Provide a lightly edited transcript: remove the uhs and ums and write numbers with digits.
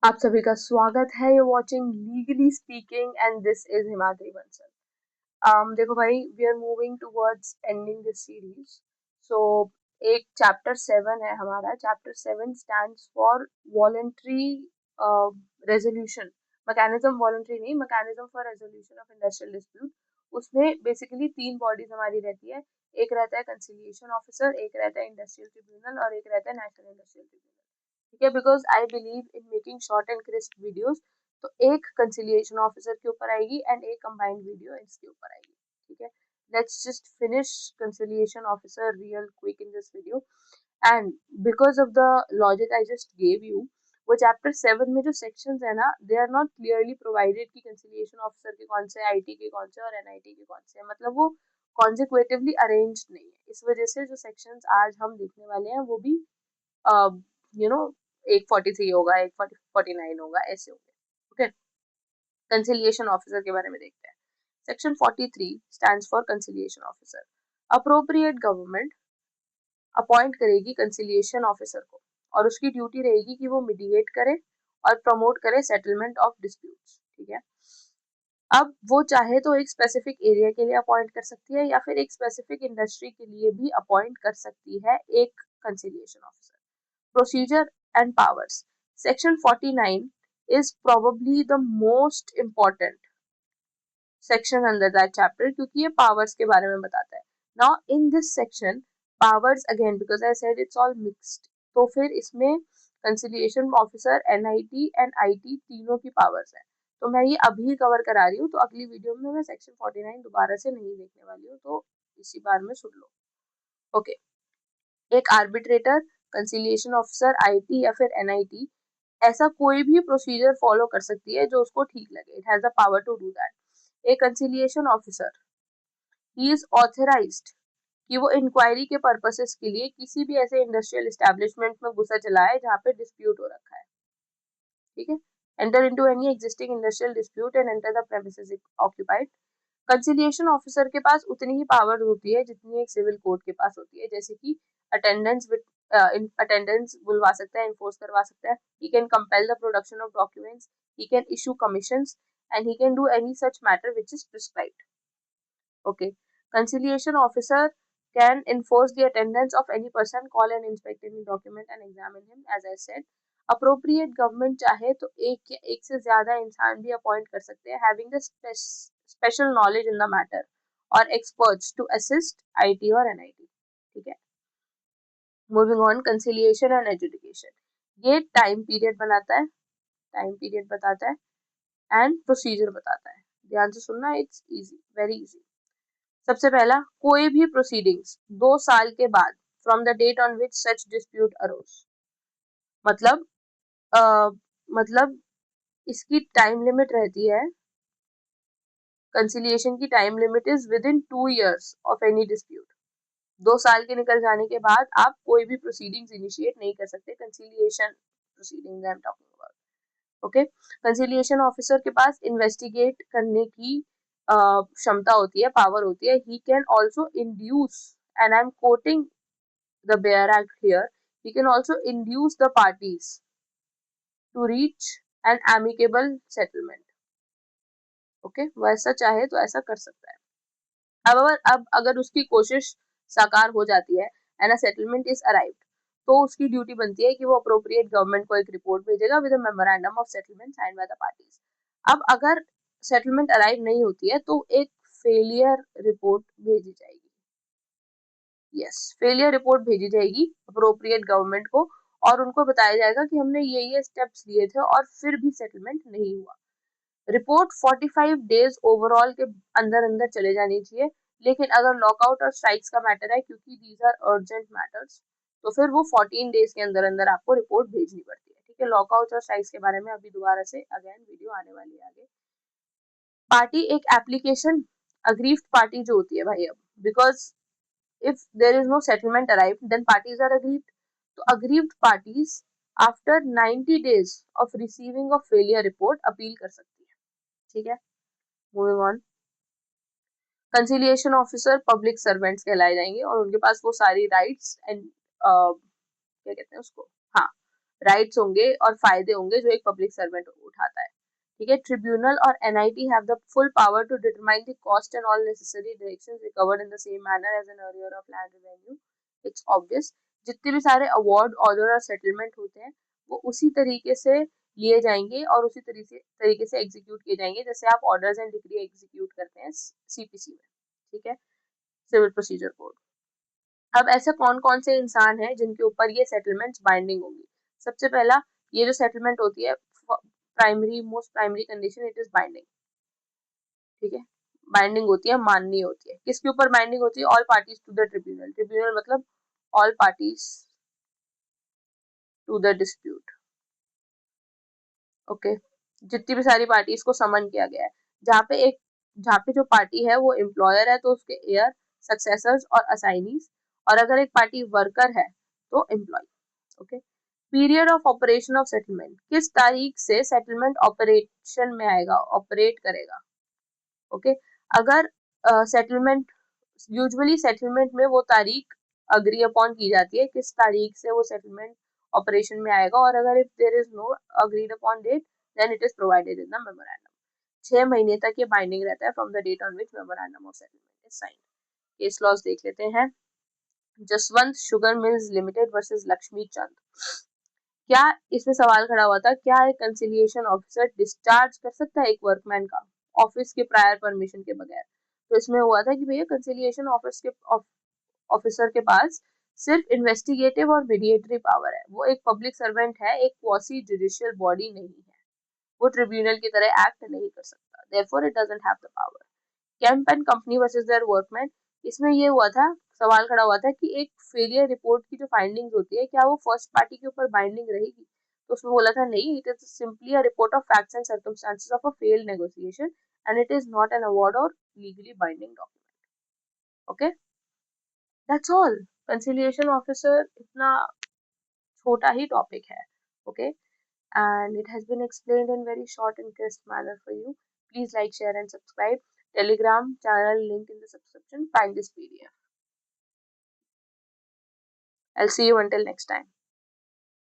आप सभी का स्वागत है। You watching legally speaking and this is Himadri Bansal. देखो भाई, we are moving towards ending this series. So एक चैप्टर 7 है हमारा। Chapter 7 stands for voluntary resolution mechanism. Voluntary नहीं, mechanism for resolution of industrial dispute. उसमें बेसिकली तीन बॉडीज हमारी रहती है। एक रहता है कंसिलिएशन ऑफिसर, एक रहता है इंडस्ट्रियल ट्रिब्यूनल और एक रहता है नेशनल इंडस्ट्रियल ट्रिब्यूनल। ठीक है, because I believe in making short and crisp videos. तो एक कंसिलिएशन ऑफिसर के ऊपर आएगी एंड एक कंबाइंड वीडियो इसके ऊपर आएगी। ठीक है, let's just finish conciliation officer real quick in this video. And because of the logic I just gave you, वो चैप्टर 7 में जो सेक्शंस है ना, they are not clearly provided कि कंसिलिएशन ऑफिसर के कौन से, आईटी के कौन से और एनआईटी के कौन से, मतलब वो कॉन्जिक्वेटिवली अरेंज्ड नहीं है। इस वजह से जो सेक्शंस आज हम देखने वाले हैं वो भी यू नो एक 43 होगा, एक 49 होगा, ऐसे होंगे। ओके, कंसिलिएशन ऑफिसर के बारे में देखते हैं। Section 43 stands for conciliation officer. Appropriate government appoint करेगी कंसिलिएशन ऑफिसर को और उसकी ड्यूटी रहेगी कि वो मिडिएट करे और प्रमोट करे सेटलमेंट ऑफ डिस्प्यूट्स। ठीक है, अब वो चाहे तो एक स्पेसिफिक एरिया के लिए अपॉइंट कर सकती है या फिर एक स्पेसिफिक इंडस्ट्री के लिए भी अपॉइंट कर सकती है एक conciliation officer. Procedure and powers. Section 49 is probably the most important section under that chapter क्योंकि ये powers के बारे में बताता है. Now in this section, powers again because I said it's all mixed. तो फिर इसमें conciliation officer, NIT and IT तीनों की powers है. तो मैं ये अभी कवर करा रही हूँ, तो अगली वीडियो में मैं सेक्शन 49 दोबारा से नहीं देखने वाली हूँ, तो इसी बार में सुन लो। ओके, एक आर्बिट्रेटर, कंसिलिएशन ऑफिसर, आईटी या फिर एनआईटी ऐसा कोई भी प्रोसीजर फॉलो कर सकती है जो उसको ठीक लगे। It has the power to do that. A conciliation officer, he is authorized कि वो इंक्वायरी के पर्पसेस के लिए किसी भी ऐसे इंडस्ट्रियल एस्टेब्लिशमेंट में घुसा चला है जहाँ पे डिस्प्यूट हो रखा है। ठीक है, enter into any existing industrial dispute and enter the premises occupied. Conciliation officer के पास उतनी ही पावर होती है जितनी एक सिविल कोर्ट के पास होती है, जैसे कि अटेंडेंस अटेंडेंस बुलवा सकता है, इन्फोर्स करवा सकता है। He can compel the production of documents, he can issue commissions and he can do any such matter which is prescribed. Okay, conciliation officer can enforce the attendance of any person, call and inspect any document and examine him, as I said. Appropriate government चाहे तो एक से ज्यादा इंसान भी appoint कर सकते हैं, having the special knowledge in the matter और experts to assist IT और NIT. ठीक है, moving on, conciliation and education. ये टाइम पीरियड बनाता है, टाइम पीरियड बताता है एंड प्रोसीजर बताता है। ध्यान से सुनना, इट्स इजी, वेरी इजी। सबसे पहला, कोई भी प्रोसीडिंग्स 2 साल के बाद from the date on which such dispute arose. मतलब मतलब इसकी टाइम लिमिट रहती है, कंसिलिएशन की time limit is within 2 years of any dispute. 2 साल के निकल जाने के बाद आप कोई भी प्रोसीडिंग्स इनिशिएट नहीं कर सकते। Conciliation proceedings I am talking about. Okay, conciliation officer के पास इन्वेस्टिगेट करने की क्षमता होती है, पावर होती है। He can also induce, and I am quoting the Bear Act here, he can also induce the parties to reach an amicable settlement. Okay, वो ऐसा चाहे तो ऐसा कर सकता है। अब अगर उसकी कोशिश साकार हो जाती है and a settlement is arrived, तो उसकी ड्यूटी बनती है कि वो अप्रोप्रिएट गवर्नमेंट को एक रिपोर्ट भेजेगा with a memorandum of settlement signed by the parties. अब अगर सेटलमेंट अराइव नहीं होती है तो एक फेलियर रिपोर्ट भेजी जाएगी। यस, फेलियर रिपोर्ट भेजी जाएगी अप्रोप्रिएट गवर्नमेंट को और उनको बताया जाएगा कि हमने ये स्टेप्स लिए थे और फिर भी सेटलमेंट नहीं हुआ। रिपोर्ट 45 डेज ओवरऑल के अंदर अंदर चले जानी चाहिए, लेकिन अगर लॉकआउट और स्ट्राइक्स का मैटर है, क्योंकि दीज आर अर्जेंट मैटर्स, तो फिर वो 14 डेज के अंदर अंदर आपको रिपोर्ट भेजनी पड़ती है। ठीक है, लॉकआउट और स्ट्राइक्स के बारे में अभी दोबारा से अगेन वीडियो आने वाली है आगे। पार्टी एक एप्लीकेशन, अग्रीव्ड पार्टी जो होती है भाई, अब because if there is no settlement arrived, then parties are aggrieved. So aggrieved parties after 90 days of receiving a failure report appeal कर सकती है। ठीक है, moving on, conciliation officer public servants कहलाए जाएंगे और उनके पास वो सारी राइट्स एंड क्या कहते हैं उसको, हाँ, राइट्स होंगे और फायदे होंगे जो एक पब्लिक सर्वेंट उठाता है। ठीक है, ट्रिब्यूनल और NIT have the full power to determine the cost and all necessary directions recovered in the same manner as an arrear of land revenue. It's obvious, जितने भी सारे अवार्ड, ऑर्डर और settlement होते हैं वो उसी तरीके से लिए जाएंगे और उसी तरीके से एग्जीक्यूट किए जाएंगे जैसे आप ऑर्डर्स एंड डिक्री एग्जीक्यूट करते हैं सीपीसी में। ठीक है, सिविल प्रोसीजर कोड। अब ऐसे कौन कौन से इंसान हैं जिनके ऊपर ये सेटलमेंट्स बाइंडिंग होंगी? सबसे पहला, ये जो सेटलमेंट होती है, primary most primary condition, it is binding. ठीक है, बाइंडिंग होती है, माननीय होती है। किसके ऊपर बाइंडिंग होती है? All parties to the tribunal. Tribunal मतलब all parties to the dispute. Okay, जितनी भी सारी पार्टीज को समन किया गया है, जहाँ पे जो पार्टी है वो एम्प्लॉयर है तो उसके हेयर, सक्सेसर्स और असाइनीज, और अगर एक पार्टी वर्कर है तो employ. Okay, period of operation of settlement, किस तारीख से सेटलमेंट ऑपरेशन में आएगा, ऑपरेट करेगा। ओके, अगर सेटलमेंट, यूजुअली सेटलमेंट में वो तारीख अग्री अपॉन की जाती है किस तारीख से वो सेटलमेंट ऑपरेशन में आएगा, और अगर if there is no agreed upon date then it is provided in the memorandum. 6 महीने तक ये बाइंडिंग रहता है from the date on which memorandum of settlement is signed. Case laws देख लेते हैं। Jaswant sugar mills limited versus Laxmi Chand. क्या इसमें सवाल खड़ा हुआ था, क्या एक कंसिलिएशन ऑफिसर डिस्चार्ज कर सकता है एक वर्कमैन का ऑफिस के प्रायर परमिशन के बगैर? तो इसमें हुआ था कि भैया कंसिलिएशन ऑफिसर के पास सिर्फ इन्वेस्टिगेटिव और मीडिएटरी पावर है, वो एक पब्लिक सर्वेंट है, एक क्वासी जुडिशियल बॉडी नहीं है, वो ट्रिब्यूनल की तरह एक्ट नहीं कर सकता, therefore it doesn't have the power. Kemp and company versus their workman, इसमें ये हुआ था, सवाल खड़ा हुआ था कि एक फेलियर रिपोर्ट की जो फाइंडिंग्स होती है क्या वो फर्स्ट पार्टी के ऊपर बाइंडिंग रहेगी? तो उसमें बोला था नहीं, it is simply a report of facts and circumstances of a failed negotiation and it is not an award or legally binding document. Okay, that's all. Conciliation officer इतना छोटा ही टॉपिक है। Okay, and it has been explained in very short and crisp manner for you. Please like, share and subscribe. Telegram channel link in the subscription. Find this PDF. I'll see you until next time.